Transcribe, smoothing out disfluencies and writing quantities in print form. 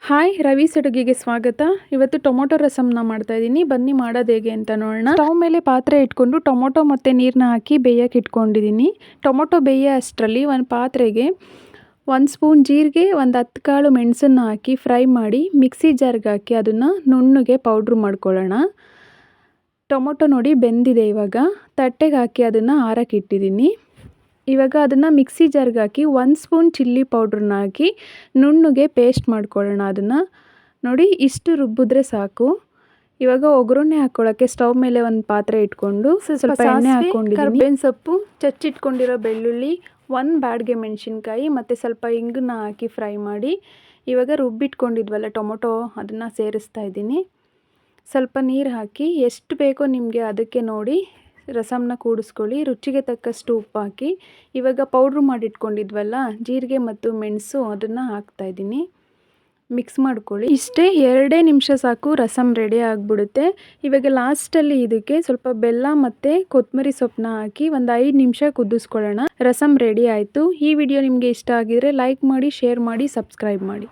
Hi Ravi's ಅಡುಗೆಗೆ ಸ್ವಾಗತ. ಇವತ್ತು ಟೊಮೊಟೊ ರಸಮ್ನ ಮಾಡ್ತಾಯಿದ್ದೀನಿ. ಬನ್ನಿ ಮಾಡೋದು ಹೇಗೆ ಅಂತ ನೋಡೋಣ. ಸ್ಟವ್ ಮೇಲೆ ಪಾತ್ರೆ ಇಟ್ಕೊಂಡು ಟೊಮೊಟೊ ಮತ್ತು ನೀರನ್ನ ಹಾಕಿ ಬೇಯಕ್ಕೆ ಇಟ್ಕೊಂಡಿದ್ದೀನಿ. ಟೊಮೊಟೊ ಬೇಯೋ ಅಷ್ಟರಲ್ಲಿ ಒಂದು ಪಾತ್ರೆಗೆ 1 ಸ್ಪೂನ್ ಜೀರಿಗೆ, ಒಂದು 10 ಕಾಳು ಮೆಣಸನ್ನು ಹಾಕಿ ಫ್ರೈ ಮಾಡಿ ಮಿಕ್ಸಿ ಜಾರ್ಗೆ ಹಾಕಿ ಅದನ್ನು ನುಣ್ಣಗೆ ಪೌಡ್ರ್ ಮಾಡ್ಕೊಳ್ಳೋಣ. ಟೊಮೊಟೊ ನೋಡಿ ಬೆಂದಿದೆ. ಇವಾಗ ತಟ್ಟೆಗೆ ಹಾಕಿ ಅದನ್ನು ಆರಕ್ಕೆ ಇಟ್ಟಿದ್ದೀನಿ. ಇವಾಗ ಅದನ್ನು ಮಿಕ್ಸಿ ಜಾರ್ಗೆ ಹಾಕಿ 1 ಸ್ಪೂನ್ ಚಿಲ್ಲಿ ಪೌಡ್ರನ್ನ ಹಾಕಿ ನುಣ್ಣಗೆ ಪೇಸ್ಟ್ ಮಾಡ್ಕೊಳ್ಳೋಣ. ಅದನ್ನು ನೋಡಿ ಇಷ್ಟು ರುಬ್ಬಿದ್ರೆ ಸಾಕು. ಇವಾಗ ಒಗ್ಗರಣೆ ಹಾಕ್ಕೊಳ್ಳೋಕ್ಕೆ ಸ್ಟವ್ ಮೇಲೆ ಒಂದು ಪಾತ್ರೆ ಇಟ್ಕೊಂಡು ಸ್ವಲ್ಪ ಎಣ್ಣೆ ಹಾಕ್ಕೊಂಡಿದ್ದೀನಿ. ಕರ್ಬೇವಿನ ಸೊಪ್ಪು, ಚಚ್ಚಿಟ್ಕೊಂಡಿರೋ ಬೆಳ್ಳುಳ್ಳಿ, 1 ಬ್ಯಾಡ್ಗೆ ಮೆಣಸಿನ್ಕಾಯಿ ಮತ್ತು ಸ್ವಲ್ಪ ಇಂಗನ್ನ ಹಾಕಿ ಫ್ರೈ ಮಾಡಿ ಇವಾಗ ರುಬ್ಬಿಟ್ಕೊಂಡಿದ್ವಲ್ಲ ಟೊಮೊಟೊ ಅದನ್ನು ಸೇರಿಸ್ತಾ ಇದ್ದೀನಿ. ಸ್ವಲ್ಪ ನೀರು ಹಾಕಿ ಎಷ್ಟು ಬೇಕೋ ನಿಮಗೆ ಅದಕ್ಕೆ ನೋಡಿ ರಸಮ್ನ ಕೂಡಿಸ್ಕೊಳ್ಳಿ. ರುಚಿಗೆ ತಕ್ಕಷ್ಟು ಉಪ್ಪು ಹಾಕಿ ಇವಾಗ ಪೌಡ್ರು ಮಾಡಿಟ್ಕೊಂಡಿದ್ವಲ್ಲ ಜೀರಿಗೆ ಮತ್ತು ಮೆಣಸು ಅದನ್ನು ಹಾಕ್ತಾಯಿದ್ದೀನಿ. ಮಿಕ್ಸ್ ಮಾಡ್ಕೊಳ್ಳಿ. ಇಷ್ಟೇ 2 ನಿಮಿಷ ಸಾಕು, ರಸಮ್ ರೆಡಿ ಆಗಿಬಿಡುತ್ತೆ. ಇವಾಗ ಲಾಸ್ಟಲ್ಲಿ ಇದಕ್ಕೆ ಸ್ವಲ್ಪ ಬೆಲ್ಲ ಮತ್ತು ಕೊತ್ತಂಬರಿ ಸೊಪ್ಪನ್ನ ಹಾಕಿ ಒಂದು 5 ನಿಮಿಷ ಕುದಿಸ್ಕೊಳ್ಳೋಣ. ರಸಮ್ ರೆಡಿ ಆಯಿತು. ಈ ವಿಡಿಯೋ ನಿಮಗೆ ಇಷ್ಟ ಆಗಿದರೆ ಲೈಕ್ ಮಾಡಿ, ಶೇರ್ ಮಾಡಿ, ಸಬ್ಸ್ಕ್ರೈಬ್ ಮಾಡಿ.